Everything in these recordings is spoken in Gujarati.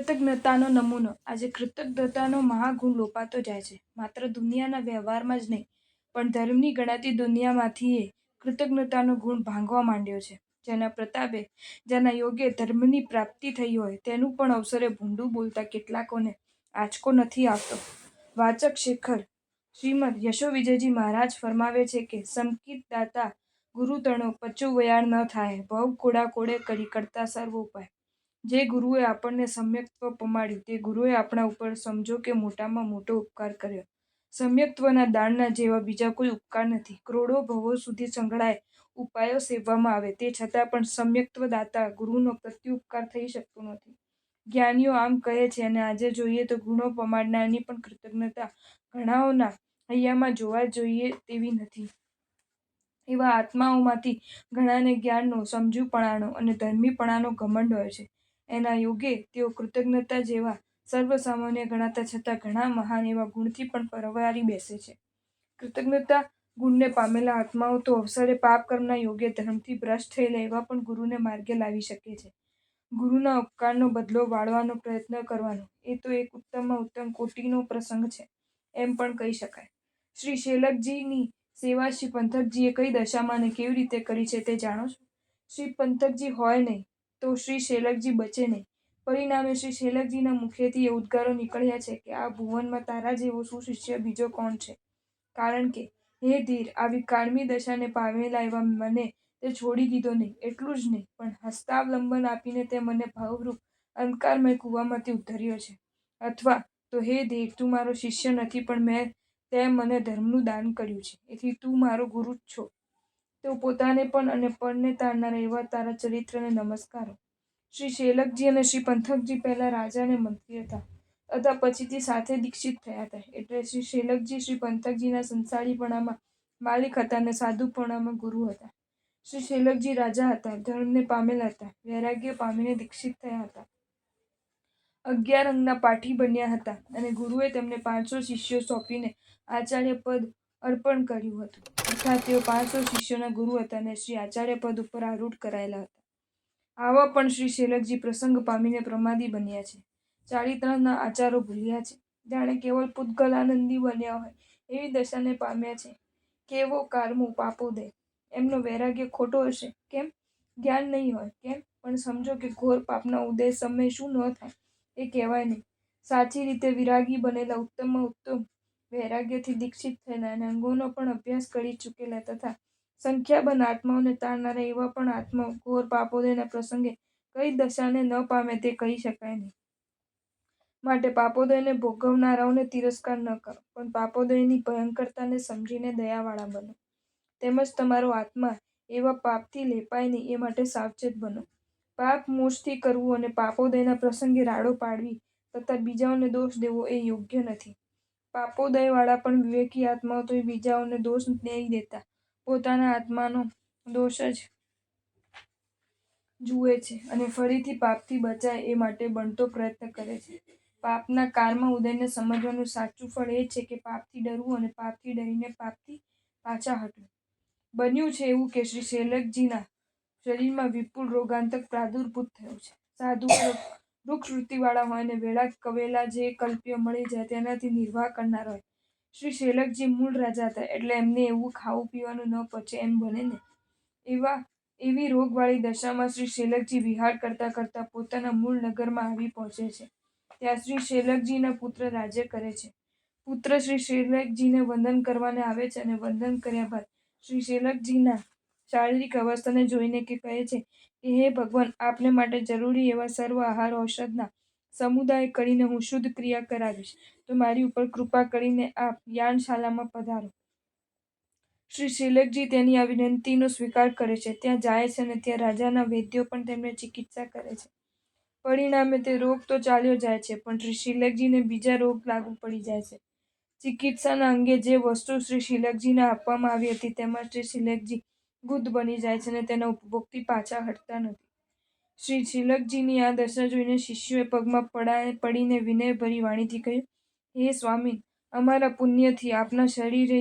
કૃતજ્ઞતાનો નમૂનો. આજે કૃતજ્ઞતાનો મહાગુણ લોપાતો જાય છે. માત્ર દુનિયાના વ્યવહારમાં જ નહીં, પણ ધર્મની ગણાતી દુનિયામાંથીય કૃતજ્ઞતાનો ગુણ ભાંગવા માંડ્યો છે. જેના પ્રતાપે, જેના યોગે ધર્મની પ્રાપ્તિ થઈ હોય, તેનું પણ અવસરે ભૂંડું બોલતા કેટલાકોને આંચકો નથી આવતો. વાચક શેખર શ્રીમદ યશોવિજયજી મહારાજ ફરમાવે છે કે સમકિત દાતા ગુરુતણો પચો વયાળ ન થાય, ભવ કોડા કોડે કરી કરતા સર્વ ઉપાય. જે ગુરુએ આપણને સમ્યક્ત્વ પમાડ્યું, તે ગુરુએ આપણા ઉપર સમજો કે મોટામાં મોટો ઉપકાર કર્યો. સમ્યક્ત્વના દાનના જેવા બીજા કોઈ ઉપકાર નથી. કરોડો ભવો સુધી સંઘળાય ઉપાયો સેવવામાં આવે, તે છતાં પણ સમ્યક્ત્વ દાતા ગુરુનો પ્રત્યુપકાર થઈ શકતો નથી. જ્ઞાનીઓ આમ કહે છે, અને આજે જોઈએ તો ગુણો પમાડનારની પણ કૃતજ્ઞતા ઘણાઓના હૈયામાં જોવા જોઈએ તેવી નથી. એવા આત્માઓમાંથી ઘણાને જ્ઞાનનો, સમજુપણાનો અને ધર્મીપણાનો ઘમંડ હોય છે. એના યોગે તેઓ કૃતજ્ઞતા જેવા સર્વસામાન્ય ગણાતા છતાં ઘણા મહાન એવા ગુણથી પણ પરવારી બેસે છે. કૃતજ્ઞતા ગુણને પામેલા આત્માઓ તો અવસરે પાપકર્મના યોગે ધર્મથી ભ્રષ્ટ થયેલા એવા પણ ગુરુને માર્ગે લાવી શકે છે. ગુરુના ઉપકારનો બદલો વાળવાનો પ્રયત્ન કરવાનો, એ તો એક ઉત્તમમાં ઉત્તમ કોટીનો પ્રસંગ છે, એમ પણ કહી શકાય. શ્રી શેલકજીની સેવા શ્રી પંથકજીએ કઈ દશામાં અને કેવી રીતે કરી છે તે જાણો છો? શ્રી પંથકજી હોય નહીં તો શ્રી શેલકજી બચે નહીં. પરિણામે શ્રી શેલકજીના મુખેથી એ ઉદ્ગારો નીકળ્યા છે કે આ ભુવનમાં તારા જેવો સુશિષ્ય બીજો કોણ છે? કારણ કે, હે ધીર, આવી કાળમી દશાને પામેલા એવા મને તે છોડી દીધો નહીં. એટલું જ નહીં, પણ હસ્તાવલંબન આપીને તે મને ભાવરૂપ અંધકારમય કૂવામાંથી ઉદ્ધર્યો છે. અથવા તો હે ધીર, તું મારો શિષ્ય નથી, પણ તે મને ધર્મનું દાન કર્યું છે, એથી તું મારો ગુરુ જ છો. તો પોતાને પણ અને પરને તારનારા એવા તારા ચરિત્રને નમસ્કારો. શ્રી શેલકજી અને શ્રી પંથકજી પહેલા રાજા અને મંત્રી હતા, તથા પછીથી સાથે દીક્ષિત થયા હતા. એટલે શ્રી શેલકજી શ્રી પંથકજીના સંસારીપણામાં માલિક હતા અને સાધુપણામાં ગુરુ હતા. શ્રી શેલકજી રાજા હતા, ધર્મને પામેલા હતા, વૈરાગ્ય પામીને દીક્ષિત થયા હતા, 11 અંગના પાઠી બન્યા હતા, અને ગુરુએ તેમને 500 શિષ્યો સોંપીને આચાર્ય પદ અર્પણ કર્યું હતું. અર્થાત તેઓ 500 શિષ્યોના ગુરુ હતા અને શ્રી આચાર્ય પદ ઉપર આરૂઢ કરાયેલા હતા. આવા પણ શ્રી શેલકજી પ્રસંગ પામીને પ્રમાદી બન્યા છે. ચારિત્રના આચારો ભૂલ્યા છે. જાણે કેવળ પૂતગલાનંદી બન્યા હોય એવી દશાને પામ્યા છે. કેવો કારમો પાપોદય! એમનો વૈરાગ્ય ખોટો હશે. કેમ? જ્ઞાન નહીં હોય. કેમ? પણ સમજો કે ઘોર પાપના ઉદય સમયે શું ન થાય એ કહેવાય નહીં. સાચી રીતે વિરાગી બનેલા, ઉત્તમમાં ઉત્તમ વૈરાગ્યથી દીક્ષિત થયેલા અને અંગોનો પણ અભ્યાસ કરી ચૂકેલા તથા સંખ્યાબંધ આત્માઓને તારનારા એવા પણ આત્માઓ ઘોર પાપોદયના પ્રસંગે કઈ દશાને ન પામે તે કહી શકાય નહીં. માટે પાપોદયને ભોગવનારાઓને તિરસ્કાર ન કરો, પણ પાપોદયની ભયંકરતાને સમજીને દયાવાળા બનો. તેમજ તમારો આત્મા એવા પાપથી લેપાય નહીં એ માટે સાવચેત બનો. પાપ મોજથી કરવું અને પાપોદયના પ્રસંગે રાડો પાડવી તથા બીજાઓને દોષ દેવો એ યોગ્ય નથી. પાપોદયવાળા પણ વિવેકી આત્માઓ તો બીજાઓને દોષ નહીં દેતા પોતાના આત્માનો દોષ જ જુએ છે અને ફરીથી પાપથી બચાય એ માટે બનતો પ્રયત્ન કરે છે. પાપના કારમા ઉદયને સમજવાનું સાચું ફળ એ છે કે પાપથી ડરવું અને પાપથી ડરીને પાપથી પાછા હટવું. બન્યું છે એવું કે શ્રી શેલકજીના શરીરમાં વિપુલ રોગાંતક પ્રાદુર્ભૂત થયો છે. સાધુ વૃક્ષવૃત્તિવાળા હોય અને વેળા કવેલા જે કલ્પ્ય મળી જાય તેનાથી નિર્વાહ કરનાર હોય. શ્રી શેલકજી મૂળ રાજા હતા, એટલે એમને એવું ખાવું પીવાનું ન પચે એમ બને ને! એવી રોગવાળી દશામાં શ્રી શેલકજી વિહાર કરતા કરતા પોતાના મૂળ નગરમાં આવી પહોંચે છે. ત્યાં શ્રી શેલકજીના પુત્ર રાજ્ય કરે છે. પુત્ર શ્રી શેલકજીને વંદન કરવાને આવે છે અને વંદન કર્યા બાદ શ્રી શેલકજીના શારીરિક અવસ્થાને જોઈને કહે છે કે હે ભગવાન, આપને માટે જરૂરી એવા સર્વ આહાર ઔષધના સમુદાય કરીને હું શુદ્ધ ક્રિયા કરાવીશ, તો મારી ઉપર કૃપા કરીને આપ યાનશાલામાં પધારો. શ્રી શેલકજી તેની આ વિનંતીનો સ્વીકાર કરે છે. ત્યાં જાય છે અને ત્યાં રાજાના વૈદ્યો પણ તેમને ચિકિત્સા કરે છે. પરિણામે તે રોગ તો ચાલ્યો જાય છે, પણ શ્રી શેલકજીને બીજા રોગ લાગુ પડી જાય છે. ચિકિત્સાના અંગે જે વસ્તુ શ્રી શેલકજીને આપવામાં આવી હતી તેમાં શ્રી શેલકજી ગુદ બની જાય છે અને તેના ઉપભોગથી પાછા હટતા નથી. શ્રી શેલકજીની આ દશા જોઈને શિષ્યોએ પગમાં પડીને વિનયભરી વાણીથી કહ્યું, હે સ્વામી, અમારા પુણ્યથી આપના શરીરે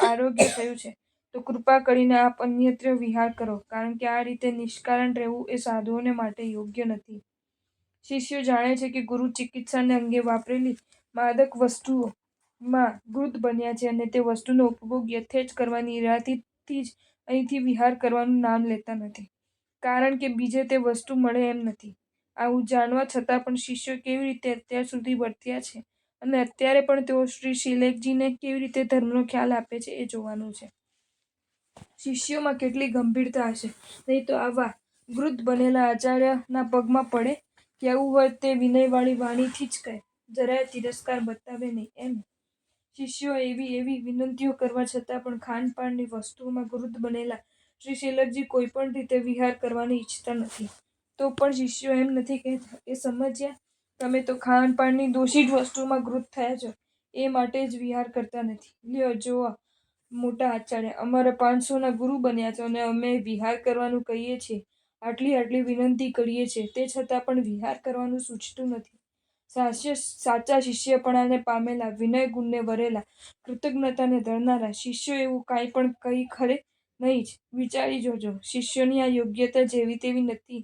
આરોગ્ય થયું છે, તો કૃપા કરીને આપ અન્યત્ર વિહાર કરો, કારણ કે આ રીતે નિષ્કારણ રહેવું એ સાધુઓને માટે યોગ્ય નથી. શિષ્યો જાણે છે કે ગુરુ ચિકિત્સાને અંગે વાપરેલી માદક વસ્તુઓમાં ગૃત બન્યા છે અને તે વસ્તુનો ઉપભોગ યથેચ્છ કરવાની ઈરાદાથી જ અહીંથી વિહાર કરવાનું નામ લેતા નથી, કારણ કે બીજે તે વસ્તુ મળે એમ નથી. આવું જાણવા છતાં પણ શિષ્યો કેવી રીતે અત્યાર સુધી વર્ત્યા છે અને અત્યારે પણ તેઓ શ્રી શિલેખજીને કેવી રીતે ધર્મનો ખ્યાલ આપે છે એ જોવાનું છે. શિષ્યોમાં કેટલી ગંભીરતા હશે, નહીં તો આવા ગૃત બનેલા આચાર્યના પગમાં પડે? કહેવું હોય તે વિનયવાળી વાણીથી જ કહે, જરાય તિરસ્કાર બતાવે નહીં એમ. શિષ્યો એવી એવી વિનંતીઓ કરવા છતાં પણ ખાનપાનની વસ્તુઓમાં ગૃત બનેલા શ્રી શિલકજી કોઈ પણ રીતે વિહાર કરવાની ઈચ્છતા નથી. તો પણ શિષ્યો એમ નથી કહેતા કે સમજ્યા, તમે તો ખાનપાનની દોષિત વસ્તુઓમાં ગૃત થયા છો એ માટે જ વિહાર કરતા નથી. લ્યો જુઓ મોટા આચાર્ય, અમારા 500ના ગુરુ બન્યા છો અને અમે વિહાર કરવાનું કહીએ છીએ, આટલી આટલી વિનંતી કરીએ છીએ, તે છતાં પણ વિહાર કરવાનું સૂચતું નથી. સાચા શિષ્યપણાને પામેલા, વિનય ગુણને વરેલા, કૃતજ્ઞતાને ધરનારા શિષ્યો એવું કાંઈ પણ કહી ખરે નહીં જ. વિચારી જોજો, શિષ્યોની આ યોગ્યતા જેવી તેવી નથી.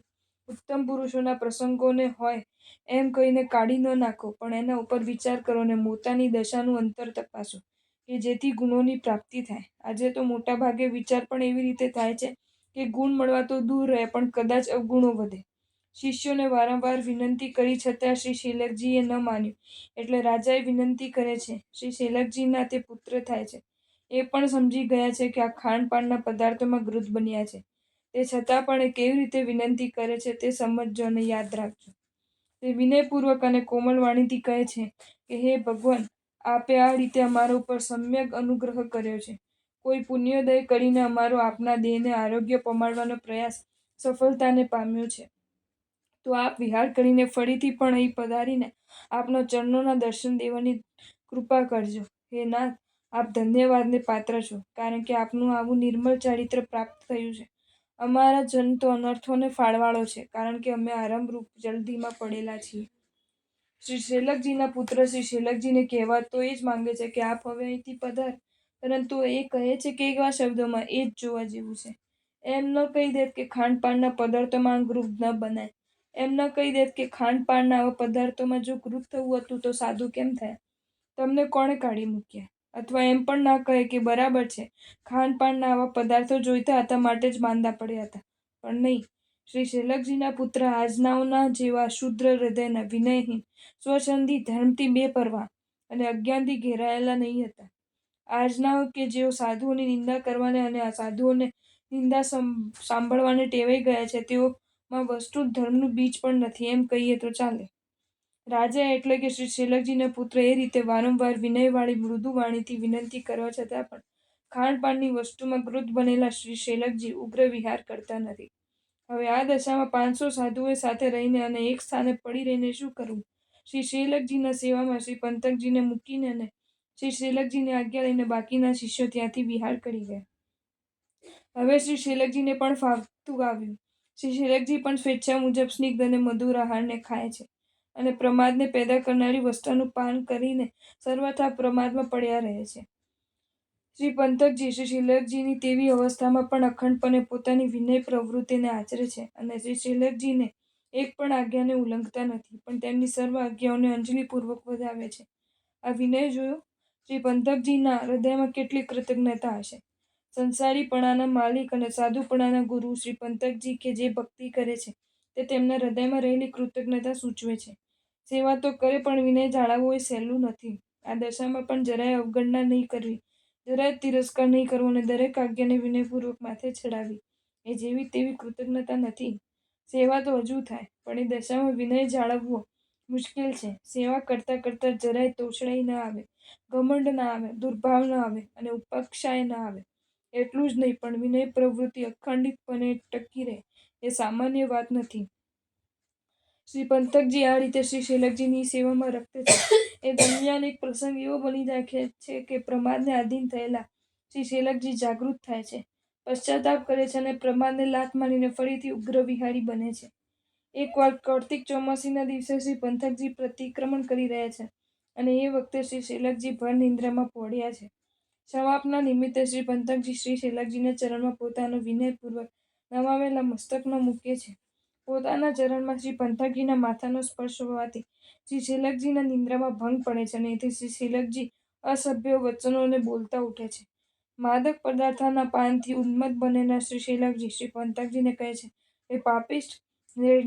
ઉત્તમ પુરુષોના પ્રસંગોને હોય એમ કહીને કાઢી ન નાખો, પણ એના ઉપર વિચાર કરો અને પોતાની દશાનું અંતર તપાસો કે જેથી ગુણોની પ્રાપ્તિ થાય. આજે તો મોટા ભાગે વિચાર પણ એવી રીતે થાય છે કે ગુણ મળવા તો દૂર રહે પણ કદાચ અવગુણો વધે. શિષ્યોને વારંવાર વિનંતી કરી છતાં શ્રી શિલકજીએ ન માન્યું એટલે રાજાએ વિનંતી કરે છે. શ્રી શિલકજીના તે પુત્ર થાય છે. એ પણ સમજી ગયા છે કે આ ખાનપાનના પદાર્થોમાં ગૃત બન્યા છે. તે છતાં પણ એ કેવી રીતે વિનંતી કરે છે તે સમજજો અને યાદ રાખજો. તે વિનયપૂર્વક અને કોમળ વાણીથી કહે છે કે હે ભગવાન, આપે આ રીતે અમારા ઉપર સમ્યક અનુગ્રહ કર્યો છે. કોઈ પુણ્યોદય કરીને અમારો આપના દેહને આરોગ્ય પમાડવાનો પ્રયાસ સફળતાને પામ્યો છે. તો આપ વિહાર કરીને ફરીથી પણ અહીં પધારીને આપના ચરણોના દર્શન દેવાની કૃપા કરજો. હે નાથ, આપ ધન્યવાદને પાત્ર છો, કારણ કે આપનું આવું નિર્મળ ચારિત્ર પ્રાપ્ત થયું છે. અમારા જન્મ તો અનર્થોને ફાળવાળો છે, કારણ કે અમે આરંભરૂપ જલધિમાં પડેલા છીએ. શ્રી શિલકજીના પુત્ર શ્રી શિલકજીને કહેવા તો એ જ માંગે છે કે આપ હવે અહીંથી પધાર, પરંતુ એ કહે છે કે એવા શબ્દોમાં એ જ જોવા જેવું છે. એમ ન કહી દેત કે ખાનપાનના પદાર્થોમાં ગૃત ન બનાય. એમ ન કહી દેત કે ખાનપાનના આવા પદાર્થોમાં જો ગૃત થવું હતું તો સાધુ કેમ થયા? તમને કોણે કાઢી મૂક્યા? અથવા એમ પણ ના કહે કે બરાબર છે, ખાનપાનના આવા પદાર્થો જોઈતા હતા માટે જ માંદા પડ્યા હતા. પણ નહીં, શ્રી શિલકજીના પુત્ર આજનાઓના જેવા શુદ્ર હૃદયના, વિનયહીન, સ્વછંદી, ધર્મથી બેપરવાહ અને અજ્ઞાનથી ઘેરાયેલા નહીં હતા. આજનાઓ કે જેઓ સાધુઓની નિંદા કરવાને અને આ સાધુઓને નિંદા સાંભળવાને ટેવાઈ ગયા છે, તેઓમાં વસ્તુ ધર્મનું બીજ પણ નથી એમ કહીએ તો ચાલે. રાજા એટલે કે શ્રી શિલકજીના પુત્ર એ રીતે વારંવાર વિનયવાળી મૃદુ વાણીથી વિનંતી કરવા છતાં પણ ખાનપાનની વસ્તુમાં ગૃત બનેલા શ્રી શિલકજી ઉગ્ર વિહાર કરતા નથી. હવે આ દશામાં 500 સાધુઓ સાથે રહીને અને એક સ્થાને પડી રહીને શું કરવું? શ્રી શિલકજીના સેવામાં શ્રી પંતકજીને મૂકીને અને શ્રી શિલકજીની આજ્ઞા લઈને બાકીના શિષ્યો ત્યાંથી વિહાર કરી ગયા. હવે શ્રી શિલકજીને પણ ફાવતું આવ્યું. શ્રી શિલકજી પણ સ્વેચ્છા મુજબ સ્નિગ્ધ અને મધુર આહારને ખાય છે અને પ્રમાદને પેદા કરનારી વસ્તુનું પાન કરીને સર્વથા પ્રમાદમાં પડ્યા રહે છે. શ્રી પંતકજી શ્રી શિલકજીની તેવી અવસ્થામાં પણ અખંડપણે પોતાની વિનય પ્રવૃત્તિને આચરે છે અને શ્રી શિલકજીને એક પણ આજ્ઞાને ઉલ્લંઘતા નથી, પણ તેમની સર્વ આજ્ઞાઓને અંજલિપૂર્વક વધાવે છે. આ વિનય જોયો? શ્રી પંતકજીના હૃદયમાં કેટલી કૃતજ્ઞતા હશે! સંસારીપણાના માલિક અને સાધુપણાના ગુરુ શ્રી પંતકજી કે જે ભક્તિ કરે છે તે તેમના હૃદયમાં રહેલી કૃતજ્ઞતા સૂચવે છે. સેવા તો કરે પણ વિનય જાળવવો એ સહેલું નથી. આ દશામાં પણ જરાય અવગણના નહીં કરવી, જરાય તિરસ્કાર નહીં કરવો અને દરેક આજ્ઞાને વિનયપૂર્વક માથે ચડાવવી એ જેવી તેવી કૃતજ્ઞતા નથી. સેવા તો હજુ થાય, પણ એ દશામાં વિનય જાળવવો મુશ્કેલ છે. સેવા કરતાં કરતાં જરાય તોછડાઈ ન આવે, ઘમંડ ના આવે, દુર્ભાવ ન આવે અને ઉપેક્ષા ન આવે. એટલું જ નહીં, પણ વિનય પ્રવૃત્તિ અખંડિતપણે ટકી રહે એ સામાન્ય વાત નથી. શ્રી પંતકજી આ રીતે શ્રી શિલકજીની સેવામાં રક્ત છે. એ દરમિયાન એક પ્રસંગ એવો બની જાય છે કે પ્રમાદને આધીન થયેલા શ્રી શિલકજી જાગૃત થાય છે, પશ્ચાતાપ કરે છે અને પ્રમાદને લાત મારીને ફરીથી ઉગ્ર વિહારી બને છે. એકવાર કાર્તિક ચોમાસીના દિવસે શ્રી પંતકજી પ્રતિક્રમણ કરી રહ્યા છે અને એ વખતે શ્રી શિલકજી ભર નિંદ્રામાં પહોળ્યા છે. ક્ષમાપના નિમિત્તે શ્રી પંતકજી શ્રી શિલકજીના ચરણમાં પોતાનો વિનયપૂર્વક નમાવેલા મસ્તક મૂકે છે. પોતાના ચરણમાં શ્રી પંથકજીના માથાનો સ્પર્શ હોવાથી શ્રી શેલકજીના નિંદ્રામાં ભંગ પડે છે અને એથી શ્રી શેલકજી અસભ્ય વચનોને બોલતા ઉઠે છે. માદક પદાર્થના પાનથી ઉન્મત્ત બનેલા શ્રી શેલકજી શ્રી પંથકજીને કહે છે, એ પાપિષ્ઠ,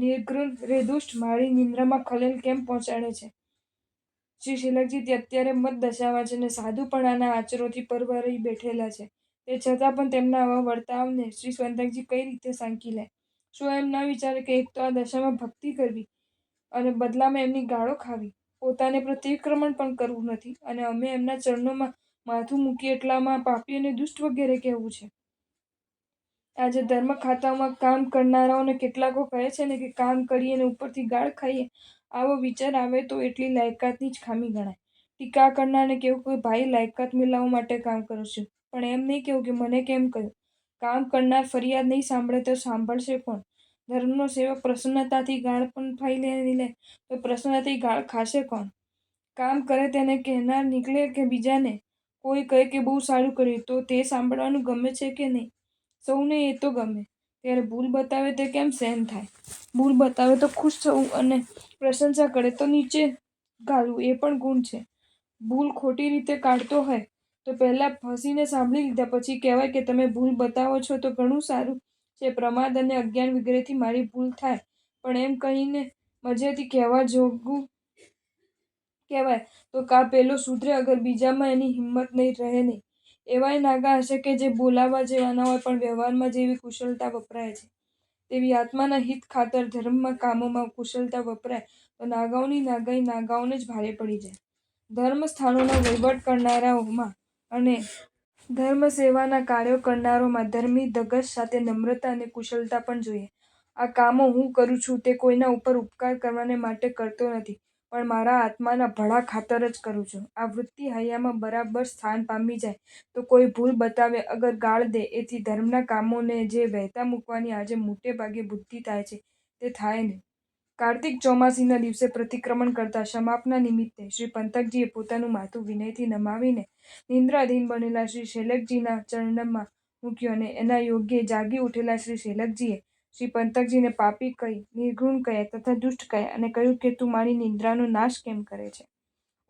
નિર્ઘૃણ, રે દુષ્ટ, મારી નિંદ્રામાં ખલેલ કેમ પહોંચાડે છે? શ્રી શેલકજી અત્યારે મત દશામાં છે અને સાધુપણાના આચરોથી પરવારી બેઠેલા છે. તે છતાં પણ તેમના આવા વર્તાવને શ્રી પંથકજી કઈ રીતે સાંકી લે? શું એમ ન વિચારે કે એક તો આ દશામાં ભક્તિ કરવી અને બદલામાં એમની ગાળો ખાવી, પોતાને પ્રતિક્રમણ પણ કરવું નથી અને અમે એમના ચરણોમાં માથું મૂકી એટલામાં પાપી અને દુષ્ટ વગેરે કહેવું છે? આજે ધર્મ ખાતામાં કામ કરનારાઓને કેટલાકો કહે છે ને કે કામ કરીએ ને ઉપરથી ગાળ ખાઈએ. આવો વિચાર આવે તો એટલી લાયકાતની જ ખામી ગણાય. ટીકા કરનારને કેવું કે ભાઈ લાયકાત મેળવવા માટે કામ કરું છું, પણ એમ નહીં કેવું કે મને કેમ કહ્યું. કામ કરનાર ફરિયાદ નહીં સાંભળે તો સાંભળશે કોણ? ધર્મનો સેવક પ્રસન્નતાથી ગાળ પણ ખાઈ લે તો પ્રસન્નતાથી ગાળ ખાશે કોણ? કામ કરે તેને કહેનાર નીકળે કે બીજાને? કોઈ કહે કે બહુ સારું કર્યું તો તે સાંભળવાનું ગમે છે કે નહીં? સૌને એ તો ગમે. ત્યારે ભૂલ બતાવે તે કેમ સહન થાય? ભૂલ બતાવે તો ખુશ થવું અને પ્રશંસા કરે તો નીચે ઘાલવું એ પણ ગુણ છે. ભૂલ ખોટી રીતે કાઢતો હોય તો પહેલા હસીને સાંભળી લીધા પછી કહેવાય કે તમે ભૂલ બતાવો છો તો ઘણું સારું છે. પ્રમાદ અને અજ્ઞાન વગેરેથી મારી ભૂલ થાય, પણ એમ કહીને મજેથી કહેવા જોગું કહેવાય તો કા પેલો સુધરે અગર બીજામાં એની હિંમત નહીં રહે નહીં. એવાય નાગા હશે કે જે બોલાવા જેવા ન હોય પણ વ્યવહારમાં જેવી કુશળતા વપરાય છે તેવી આત્માના હિત ખાતર ધર્મમાં કામોમાં કુશળતા વપરાય તો નાગાઓની નાગાઈ નાગાઓને જ ભારે પડી જાય. ધર્મ સ્થાનોનો વહીવટ કરનારાઓમાં અને ધર્મ સેવાના કાર્યો કરનારોમાં ધર્મની ધગશ સાથે નમ્રતા અને કુશળતા પણ જોઈએ. આ કામો હું કરું છું તે કોઈના ઉપર ઉપકાર કરવાને માટે કરતો નથી, પણ મારા આત્માના ભળા ખાતર જ કરું છું. આ વૃત્તિ હૈયામાં બરાબર સ્થાન પામી જાય તો કોઈ ભૂલ બતાવે અગર ગાળ દે એથી ધર્મના કામોને જે વહેતા મૂકવાની આજે મોટે ભાગે બુદ્ધિ થાય છે તે થાય નહીં. કાર્તિક ચોમાસીના દિવસે પ્રતિક્રમણ કરતા સમાપના નિમિત્તે શ્રી પંથકજીએ પોતાનું માથું વિનયથી નમાવીને નિંદ્રાધીન બનેલા શ્રી શેલકજીના ચરણમાં મૂક્યું અને એના યોગ્ય જાગી ઉઠેલા શ્રી શેલકજીએ શ્રી પંથકજીને પાપી કહી, નિર્ઘૃણ કહ્યા તથા દુષ્ટ કહ્યા અને કહ્યું કે તું મારી નિંદ્રાનો નાશ કેમ કરે છે?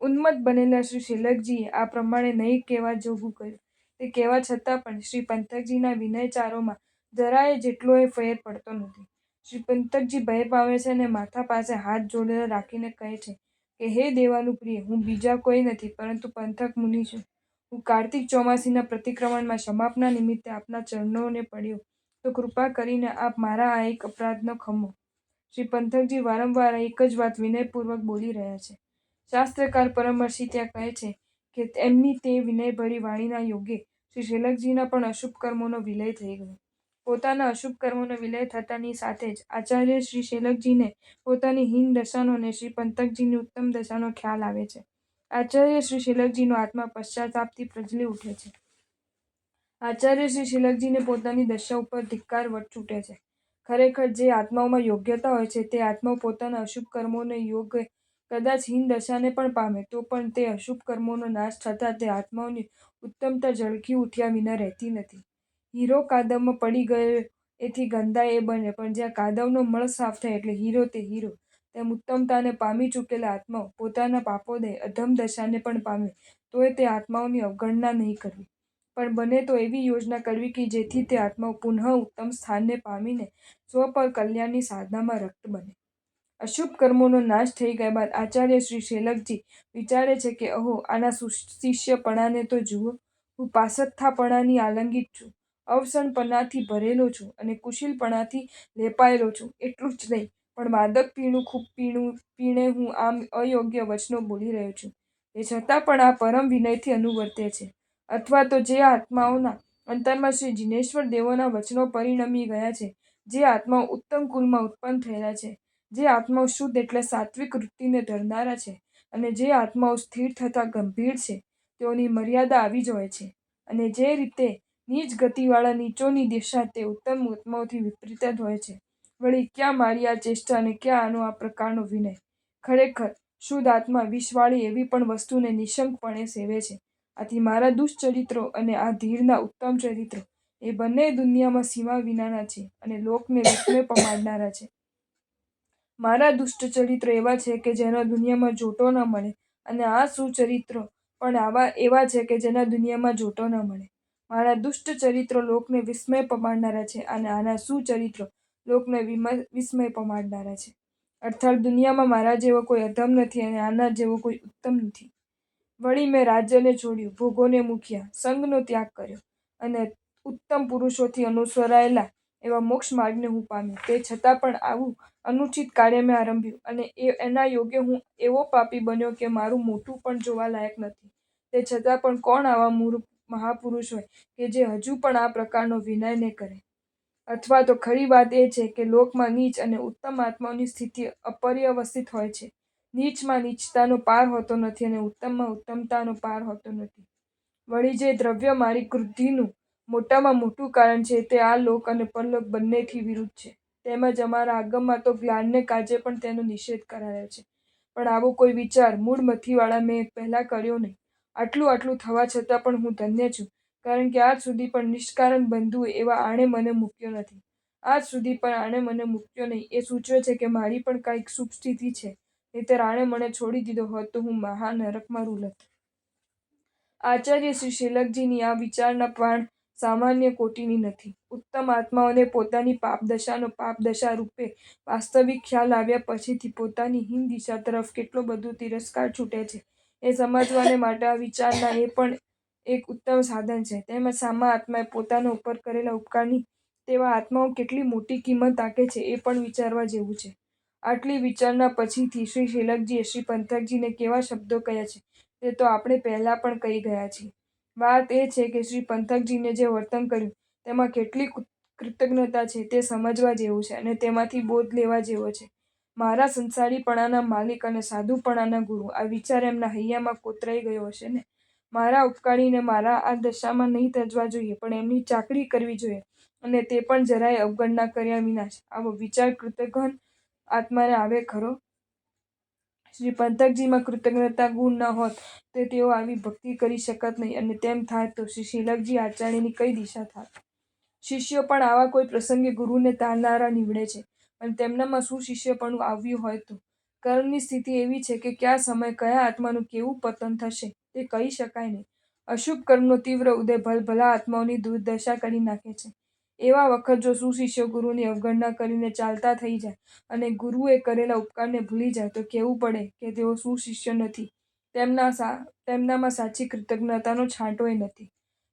ઉન્મત્ત બનેલા શ્રી શેલકજીએ આ પ્રમાણે નહીં કહેવા જોગું કહ્યું. તે કહેવા છતાં પણ શ્રી પંથકજીના વિનયચારોમાં જરાય જેટલોય ફેર પડતો નથી. શ્રી પંથકજી ભય પામે છે અને માથા પાસે હાથ જોડેલા રાખીને કહે છે કે હે દેવાનુપ્રિય, હું બીજા કોઈ નથી પરંતુ પંથક મુનિ છું. હું કાર્તિક ચોમાસીના પ્રતિક્રમણમાં સમાપના નિમિત્તે આપના ચરણોને પડ્યો તો કૃપા કરીને આપ મારા આ એક અપરાધનો ખમો. શ્રી પંથકજી વારંવાર એક જ વાત વિનયપૂર્વક બોલી રહ્યા છે. શાસ્ત્રકાર પરમર્ષિ ત્યાં કહે છે કે એમની તે વિનયભરી વાણીના યોગે શ્રી શેલકજીના પણ અશુભ કર્મોનો વિલય થઈ ગયો. પોતાના અશુભ કર્મોનો વિલય થતાની સાથે જ આચાર્ય શ્રી શેલકજીને પોતાની હીન દશાનો અને શ્રી પંથકજીની ઉત્તમ દશાનો ખ્યાલ આવે છે. આચાર્ય શ્રી શેલકજીનો આત્મા પશ્ચાતાપથી પ્રજ્વલી ઉઠે છે. આચાર્ય શ્રી શેલકજીને પોતાની દશા ઉપર ધિક્કાર છૂટે છે. ખરેખર જે આત્માઓમાં યોગ્યતા હોય છે તે આત્માઓ પોતાના અશુભ કર્મોને યોગે કદાચ હીન દશાને પણ પામે તો પણ તે અશુભ કર્મોનો નાશ થતાં તે આત્માઓની ઉત્તમતા ઝળકી ઉઠ્યા વિના રહેતી નથી. હીરો કાદવમાં પડી ગયો એથી ગંદા એ બને, પણ જ્યાં કાદવનો મળ સાફ થાય એટલે હીરો તે હીરો. તેમ ઉત્તમતાને પામી ચૂકેલા આત્માઓ પોતાના પાપોદય અધમ દશાને પણ પામે તોય તે આત્માઓની અવગણના નહીં કરવી, પણ બને તો એવી યોજના કરવી કે જેથી તે આત્માઓ પુનઃ ઉત્તમ સ્થાનને પામીને સ્વપર કલ્યાણની સાધનામાં રત બને. અશુભ કર્મોનો નાશ થઈ ગયા બાદ આચાર્ય શ્રી શેલકજી વિચારે છે કે અહો, આના શિષ્યપણાને તો જુઓ. હું પાસથ્થાપણાની આલંગિત છું, અવસણપણાથી ભરેલો છું અને કુશીલપણાથી લેપાયેલો છું. એટલું જ નહીં, પણ માદક પીણું ખૂબ પીણે હું આમ અયોગ્ય વચનો બોલી રહ્યો છું. તે છતાં પણ આ પરમ વિનયથી અનુવર્તે છે. અથવા તો જે આત્માઓના અંતરમાં શ્રી જિનેશ્વર દેવોના વચનો પરિણમી ગયા છે, જે આત્માઓ ઉત્તમ કુલમાં ઉત્પન્ન થયેલા છે, જે આત્માઓ શુદ્ધ એટલે સાત્વિક વૃત્તિને ધરનારા છે અને જે આત્માઓ સ્થિર થતા ગંભીર છે, તેઓની મર્યાદા આવી જ હોય છે. અને જે રીતે નીચ ગતિવાળા નીચોની દિશા તે ઉત્તમ આત્માઓથી વિપરીત જ હોય છે. વળી ક્યાં મારી આ ચેષ્ટા અને ક્યાં આનો આ પ્રકારનો વિનય? ખરેખર શુદ્ધ આત્મા વિષવાળી એવી પણ વસ્તુને નિઃશંકપણે સેવે છે. આથી મારા દુષ્ચરિત્રો અને આ ધીરના ઉત્તમ ચરિત્રો એ બંને દુનિયામાં સીમા વિનાના છે અને લોકને વિસ્મય પમાડનારા છે. મારા દુષ્ટ ચરિત્રો એવા છે કે જેનો દુનિયામાં જોટો ન મળે, અને આ સુચરિત્રો પણ એવા છે કે જેના દુનિયામાં જોટો ન મળે. મારા દુષ્ટ ચરિત્રો લોકને વિસ્મય પમાડનારા છે, અને આના સુચરિત્રો લોકને વિસ્મય પમાડનારા છે. અર્થાત દુનિયામાં મારા જેવો કોઈ અધમ નથી, અને આના જેવો કોઈ ઉત્તમ નથી. વળી મેં રાજ્યને છોડ્યું, ભોગોને મૂક્યા, સંગનો ત્યાગ કર્યો, અને ઉત્તમ પુરુષોથી અનુસરાયેલા એવા મોક્ષ માર્ગને હું પામ્યો. તે છતાં પણ આવું અનુચિત કાર્ય મેં આરંભ્યું, અને એના યોગ્ય હું એવો પાપી બન્યો કે મારું મોઢું પણ જોવા લાયક નથી. તે છતાં પણ કોણ આવા મૂર્ખ મહાપુરુષ હોય કે જે હજુ પણ આ પ્રકારનો વિનય ન કરે? અથવા તો ખરી વાત એ છે કે લોકમાં નીચ અને ઉત્તમ આત્માઓની સ્થિતિ અપર્યવસ્થિત હોય છે. નીચમાં નીચતાનો પાર હોતો નથી, અને ઉત્તમમાં ઉત્તમતાનો પાર હોતો નથી. વળી જે દ્રવ્ય મારી વૃદ્ધિનું મોટામાં મોટું કારણ છે, તે આ લોક અને પરલોક બંનેથી વિરુદ્ધ છે. તેમજ અમારા આગમમાં તો જ્ઞાનને કાજે પણ તેનો નિષેધ કરાયો છે. પણ આવો કોઈ વિચાર મૂળ મથીવાળા મેં પહેલાં કર્યો નહીં. આટલું થવા છતાં પણ હું ધન્ય છું, કારણ કે આજ સુધી પણ નિષ્કારણ બંધુ એવા આણે મને મૂક્યો નથી. આજ સુધી પણ આણે મને મૂક્યો નહીં એ સૂચવે છે કે મારી પણ કાંઈક શુભ સ્થિતિ છે, નહીંતર આણે મને છોડી દીધો હોત તો હું મહા નરકમાં રૂલત. આચાર્ય શ્રી શિલકજીની આ વિચારણા પણ સામાન્ય કોટીની નથી. ઉત્તમ આત્માઓને પોતાની પાપદશાનો પાપદશા રૂપે વાસ્તવિક ખ્યાલ આવ્યા પછીથી પોતાની હીન દિશા તરફ કેટલો બધો તિરસ્કાર છૂટે છે, એ સમજવાને માટે આ વિચારણા એ પણ એક ઉત્તમ સાધન છે. તેમજ સામા આત્માએ પોતાના ઉપર કરેલા ઉપકારની તેવા આત્માઓ કેટલી મોટી કિંમત આંકે છે, એ પણ વિચારવા જેવું છે. આટલી વિચારણા પછીથી શ્રી શિલકજીએ શ્રી પંથકજીને કેવા શબ્દો કહ્યા છે, તે તો આપણે પહેલાં પણ કહી ગયા છીએ. વાત એ છે કે શ્રી પંથકજીને જે વર્તન કર્યું તેમાં કેટલી કૃતજ્ઞતા છે તે સમજવા જેવું છે, અને તેમાંથી બોધ લેવા જેવો છે. મારા સંસારીપણાના માલિક અને સાધુપણાના ગુરુ, આ વિચાર એમના હૈયામાં કોતરાઈ ગયો હશે ને? મારા ઉપકારીને મારા આ દશામાં નહીં તજવા જોઈએ, પણ એમની ચાકરી કરવી જોઈએ, અને તે પણ જરાય અવગણના કર્યા વિના જ. આવો વિચાર કૃતઘ્ન આત્માને આવે ખરો? શ્રી પંથકજીમાં કૃતજ્ઞતા ગુણ ન હોત તો તેઓ આવી ભક્તિ કરી શકત નહીં, અને તેમ થાય તો શ્રી શિલકજી આચાર્યની કઈ દિશા થાત? શિષ્યો પણ આવા કોઈ પ્રસંગે ગુરુને તારનારા નીવડે છે, અને તેમનામાં સુશિષ્યપણું આવ્યું હોય તો. કર્મની સ્થિતિ એવી છે કે કયા સમયે કયા આત્માનું કેવું પતન થશે તે કહી શકાય નહીં. અશુભ કર્મનો તીવ્ર ઉદય ભલભલા આત્માઓની દુર્દશા કરી નાખે છે. એવા વખત જો સુશિષ્યો ગુરુની અવગણના કરીને ચાલતા થઈ જાય, અને ગુરુએ કરેલા ઉપકારને ભૂલી જાય, તો કહેવું પડે કે તેઓ સુશિષ્યો નથી. તેમનામાં સાચી કૃતજ્ઞતાનો છાંટોય નથી.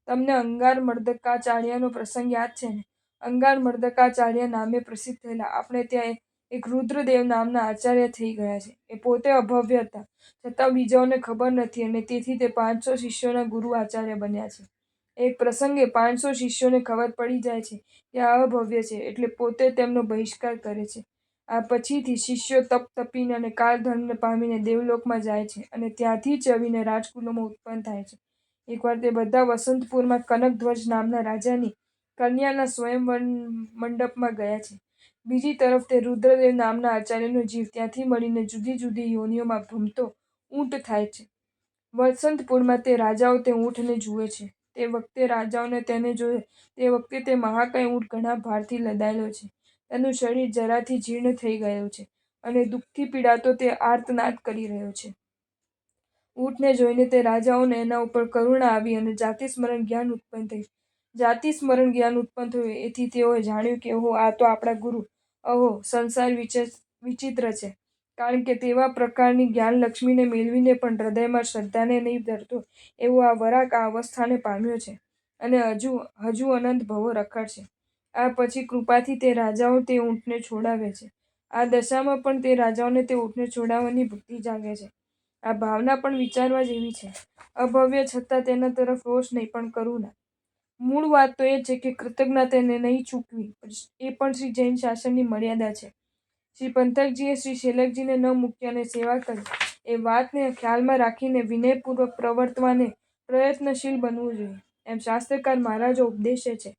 તમને અંગાર મર્દકાચાર્યનો પ્રસંગ યાદ છે ને? અંગાર મર્દકાચાર્ય નામે પ્રસિદ્ધ થયેલા આપણે ત્યાં એક રુદ્રદેવ નામના આચાર્ય થઈ ગયા છે. એ પોતે અભવ્ય હતા, છતાં બીજાઓને ખબર નથી, અને તેથી તે 500 શિષ્યોના ગુરુ આચાર્ય બન્યા છે. એક પ્રસંગે 500 શિષ્યોને ખબર પડી જાય છે કે આ અભવ્ય છે, એટલે પોતે તેમનો બહિષ્કાર કરે છે. આ પછીથી શિષ્યો તપ તપીને અને કાળધર્મને પામીને દેવલોકમાં જાય છે, અને ત્યાંથી જ આવીને રાજકુલોમાં ઉત્પન્ન થાય છે. એકવાર તે બધા વસંતપુરમાં કનકધ્વજ નામના રાજાની કન્યાના સ્વયંવર મંડપમાં ગયા છે. બીજી તરફ તે રુદ્રદેવ નામના આચાર્યનો જીવ ત્યાંથી મળીને જુદી જુદી યોનિઓમાં ભમતો ઊંટ થાય છે. વસંતપુરમાં તે રાજાઓ તે ઊંટને જુએ છે. તે વખતે રાજાઓને તેને જોયે તે વખતે તે મહાકાય ઊંટ ઘણા ભારથી લદાયેલો છે. તેનું શરીર જરાથી જીર્ણ થઈ ગયું છે, અને દુઃખથી પીડાતો તે આર્તનાદ કરી રહ્યો છે. ઊંટને જોઈને તે રાજાઓને એના ઉપર કરુણા આવી અને જાતિસ્મરણ જ્ઞાન ઉત્પન્ન થયું. જાતિસ્મરણ જ્ઞાન ઉત્પન્ન થયું એથી તેઓએ જાણ્યું કે ઓહો, આ તો આપણા ગુરુ. અહો, સંસાર વિચિત્ર છે, કારણ કે તેવા પ્રકારની જ્ઞાનલક્ષ્મીને મેળવીને પણ હૃદયમાં શ્રદ્ધાને નહીં ધરતો એવો આ વરાક આ અવસ્થાને પામ્યો છે, અને હજુ અનંત ભવો રખડશે. આ પછી કૃપાથી તે રાજાઓ તે ઊંટને છોડાવે છે. આ દશામાં પણ તે રાજાઓને તે ઊંટને છોડાવવાની બુદ્ધિ જાગે છે. આ ભાવના પણ વિચારવા જેવી છે. અભવ્ય છતાં તેના તરફ રોષ નહીં, પણ કરુણા. મૂળ વાત તો એ છે કે કૃતજ્ઞતાને નહીં ચૂકવી, એ પણ શ્રી જૈન શાસનની મર્યાદા છે. શ્રી પંથકજીએ શ્રી શિલકજીને ન મૂક્યા અને સેવા કરી, એ વાતને ખ્યાલમાં રાખીને વિનયપૂર્વક પ્રવર્તવાને પ્રયત્નશીલ બનવું જોઈએ, એમ શાસ્ત્રકાર મહારાજો ઉપદેશે છે.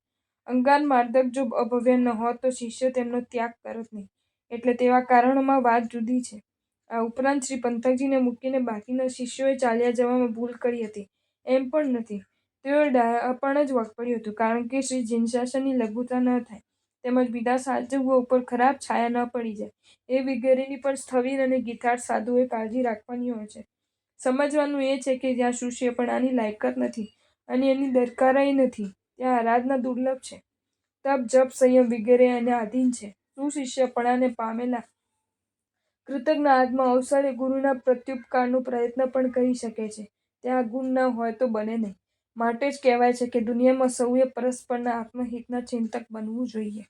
અંગાર માર્દક જો અભવ્ય ન હોત તો શિષ્ય તેમનો ત્યાગ કરત નહીં, એટલે તેવા કારણોમાં વાત જુદી છે. આ ઉપરાંત શ્રી પંથકજીને મૂકીને બાકીના શિષ્યોએ ચાલ્યા જવામાં ભૂલ કરી હતી એમ પણ નથી. તેઓએ ડાયાપણ જ પડ્યું હતું, કારણ કે શ્રી જૈન શાસનની લઘુતા ન થાય તેમજ બીજા સાચવવા ઉપર ખરાબ છાયા ન પડી જાય એ વગેરેની પણ સ્થવિર અને ગીતાર્થ સાધુઓએ કાળજી રાખવાની હોય છે. સમજવાનું એ છે કે જ્યાં શિષ્યપણાની લાયકાત નથી અને એની દરકારાઈ નથી, ત્યાં આરાધના દુર્લભ છે. તપ, જપ, સંયમ વગેરે એને આધીન છે. સુશિષ્યપણાને પામેલા કૃતજ્ઞ આત્મા અવસરે ગુરુના પ્રત્યુપકારનો પ્રયત્ન પણ કરી શકે છે. ત્યાં ગુણ ન હોય તો બને નહીં. માટે જ કહેવાય છે કે દુનિયામાં સૌએ પરસ્પરના આત્મહિતના ચિંતક બનવું જોઈએ.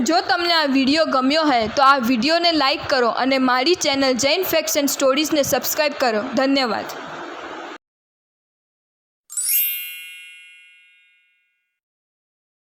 જો તમને આ વિડીયો ગમ્યો હોય તો આ વિડીયોને લાઈક કરો અને મારી ચેનલ જૈન ફેક્ટ્સ એન્ડ સ્ટોરીઝને સબસ્ક્રાઈબ કરો. ધન્યવાદ.